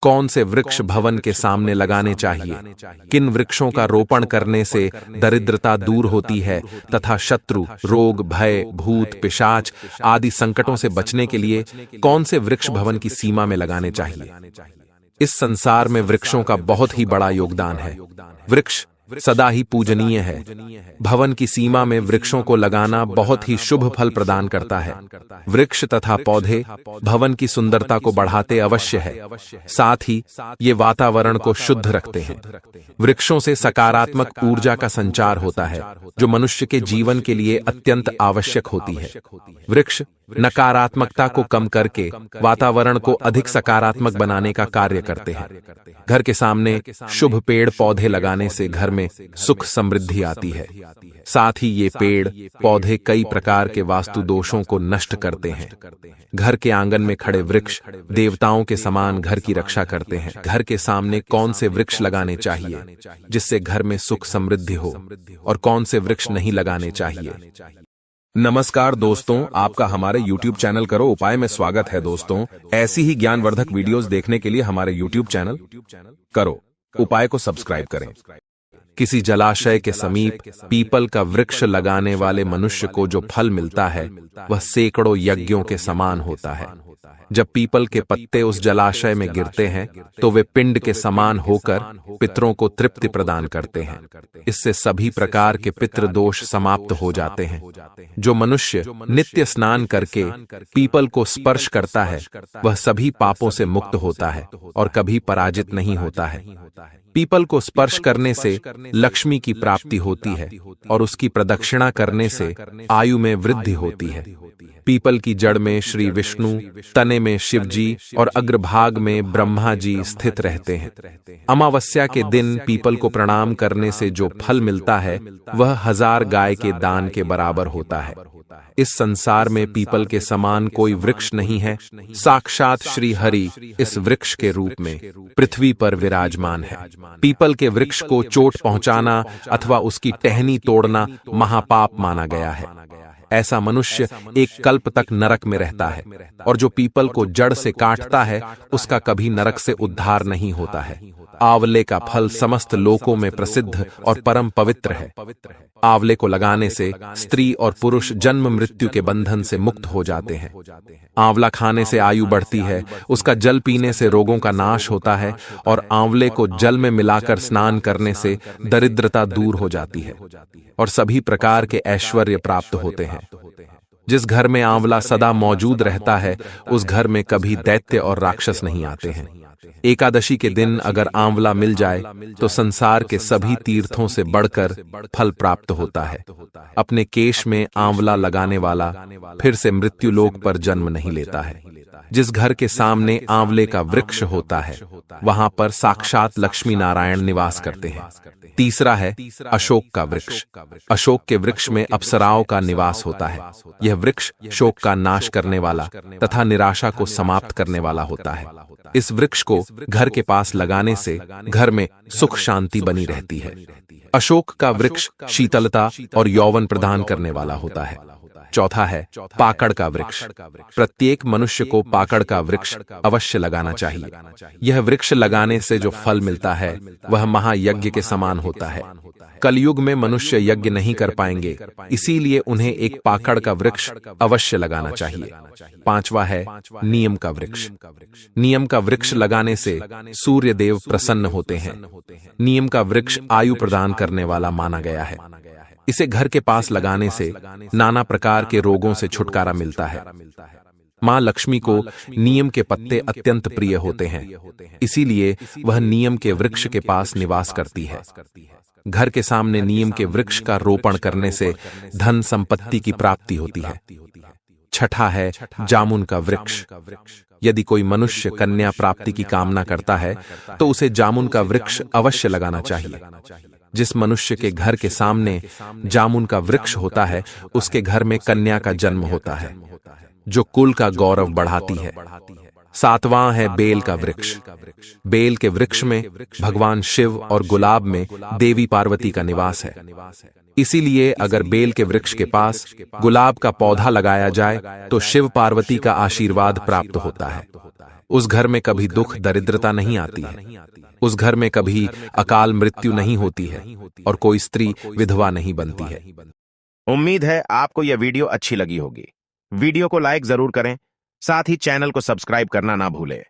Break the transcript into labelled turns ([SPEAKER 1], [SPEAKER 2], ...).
[SPEAKER 1] कौन से वृक्ष भवन के सामने लगाने चाहिए, किन वृक्षों का रोपण करने से दरिद्रता दूर होती है तथा शत्रु, रोग, भय, भूत, पिशाच आदि संकटों से बचने के लिए कौन से वृक्ष भवन की सीमा में लगाने चाहिए। इस संसार में वृक्षों का बहुत ही बड़ा योगदान है। वृक्ष सदा ही पूजनीय है। भवन की सीमा में वृक्षों को लगाना बहुत ही शुभ फल प्रदान करता है। वृक्ष तथा पौधे भवन की सुंदरता को बढ़ाते अवश्य है, साथ ही ये वातावरण को शुद्ध रखते हैं। वृक्षों से सकारात्मक ऊर्जा का संचार होता है, जो मनुष्य के जीवन के लिए अत्यंत आवश्यक होती है। वृक्ष नकारात्मकता को कम करके वातावरण को अधिक सकारात्मक बनाने का कार्य करते हैं। घर के सामने शुभ पेड़ पौधे लगाने से घर में सुख समृद्धि आती है। साथ ही ये पेड़ पौधे कई प्रकार के वास्तु दोषों को नष्ट करते हैं। घर के आंगन में खड़े वृक्ष देवताओं के समान घर की रक्षा करते हैं। घर के सामने कौन से वृक्ष लगाने चाहिए जिससे घर में सुख समृद्धि हो, और कौन से वृक्ष नहीं लगाने चाहिए।
[SPEAKER 2] नमस्कार दोस्तों, आपका हमारे YouTube चैनल करो उपाय में स्वागत है। दोस्तों, ऐसी ही ज्ञानवर्धक वीडियोस देखने के लिए हमारे YouTube चैनल करो उपाय को सब्सक्राइब करें।
[SPEAKER 1] किसी जलाशय के समीप पीपल का वृक्ष लगाने वाले मनुष्य को जो फल मिलता है वह सैकड़ों यज्ञों के समान होता है। जब पीपल के पत्ते उस जलाशय में गिरते हैं तो वे पिंड के समान होकर पितरों को तृप्ति प्रदान करते हैं। इससे सभी प्रकार के पितृ दोष समाप्त हो जाते हैं। जो मनुष्य नित्य स्नान करके पीपल को स्पर्श करता है वह सभी पापों से मुक्त होता है और कभी पराजित नहीं होता है। पीपल को स्पर्श करने से लक्ष्मी की प्राप्ति होती है और उसकी प्रदक्षिणा करने से आयु में वृद्धि होती है। पीपल की जड़ में श्री विष्णु, तने में शिव जी और अग्रभाग में ब्रह्मा जी स्थित रहते हैं। अमावस्या के दिन पीपल को प्रणाम करने से जो फल मिलता है वह 1000 गाय के दान के बराबर होता है। इस संसार में पीपल के समान कोई वृक्ष नहीं है। साक्षात श्री हरि इस वृक्ष के रूप में पृथ्वी पर विराजमान है। पीपल के वृक्ष को चोट पहुंचाना अथवा उसकी टहनी तोड़ना महापाप माना गया है। ऐसा मनुष्य एक कल्प तक नरक में रहता है, और जो पीपल को जड़ से काटता है उसका कभी नरक से उद्धार नहीं होता है। आंवले का फल समस्त लोकों में प्रसिद्ध और परम पवित्र है। आंवले को लगाने से स्त्री और पुरुष जन्म मृत्यु के बंधन से मुक्त हो जाते हैं। आंवला खाने से आयु बढ़ती है, उसका जल पीने से रोगों का नाश होता है, और आंवले को जल में मिलाकर स्नान करने से दरिद्रता दूर हो जाती है और सभी प्रकार के ऐश्वर्य प्राप्त होते हैं। जिस घर में आंवला सदा मौजूद रहता है उस घर में कभी दैत्य और राक्षस नहीं आते हैं। एकादशी के दिन अगर आंवला मिल जाए तो संसार के सभी तीर्थों से बढ़कर फल प्राप्त होता है। अपने केश में आंवला लगाने वाला फिर से मृत्यु लोक पर जन्म नहीं लेता है। जिस घर के सामने आंवले का वृक्ष होता है वहां पर साक्षात लक्ष्मी नारायण निवास करते हैं। तीसरा है अशोक का वृक्ष। अशोक के वृक्ष में अप्सराओं का निवास होता है। यह वृक्ष शोक का नाश करने वाला तथा निराशा को समाप्त करने वाला होता है। इस वृक्ष को घर के पास लगाने से घर में सुख शांति बनी रहती है। अशोक का वृक्ष शीतलता और यौवन प्रदान करने वाला होता है। चौथा है पाकड़ का वृक्ष। प्रत्येक मनुष्य को पाकड़ का वृक्ष अवश्य लगाना चाहिए। यह वृक्ष लगाने से जो फल मिलता है वह महायज्ञ के समान होता है। कलयुग में मनुष्य यज्ञ नहीं कर पाएंगे, इसीलिए उन्हें एक पाकड़ का वृक्ष अवश्य लगाना चाहिए। पांचवा है नियम का वृक्ष। नियम का वृक्ष लगाने से सूर्य देव प्रसन्न होते हैं। नियम का वृक्ष आयु प्रदान करने वाला माना गया है। इसे घर के पास लगाने से नाना प्रकार के रोगों से छुटकारा मिलता है। मां लक्ष्मी को नीम के पत्ते अत्यंत प्रिय होते हैं, इसीलिए वह नीम के वृक्ष के पास निवास करती है। घर के सामने नीम के वृक्ष का रोपण करने से धन संपत्ति की प्राप्ति होती है। छठा है जामुन का वृक्ष। यदि कोई मनुष्य कन्या प्राप्ति की कामना करता है तो उसे जामुन का वृक्ष अवश्य लगाना चाहिए। जिस मनुष्य के घर के सामने जामुन का वृक्ष होता है उसके घर में कन्या का जन्म होता है, जो कुल का गौरव बढ़ाती है। सातवां है बेल का वृक्ष। बेल के वृक्ष में भगवान शिव और गुलाब में देवी पार्वती का निवास है। इसीलिए अगर बेल के वृक्ष के पास गुलाब का पौधा लगाया जाए तो शिव पार्वती का आशीर्वाद प्राप्त होता है। उस घर में कभी दुख दरिद्रता नहीं आती है, उस घर में कभी अकाल मृत्यु नहीं होती है और कोई स्त्री विधवा नहीं बनती है।
[SPEAKER 3] उम्मीद है आपको यह वीडियो अच्छी लगी होगी। वीडियो को लाइक जरूर करें, साथ ही चैनल को सब्सक्राइब करना ना भूलें।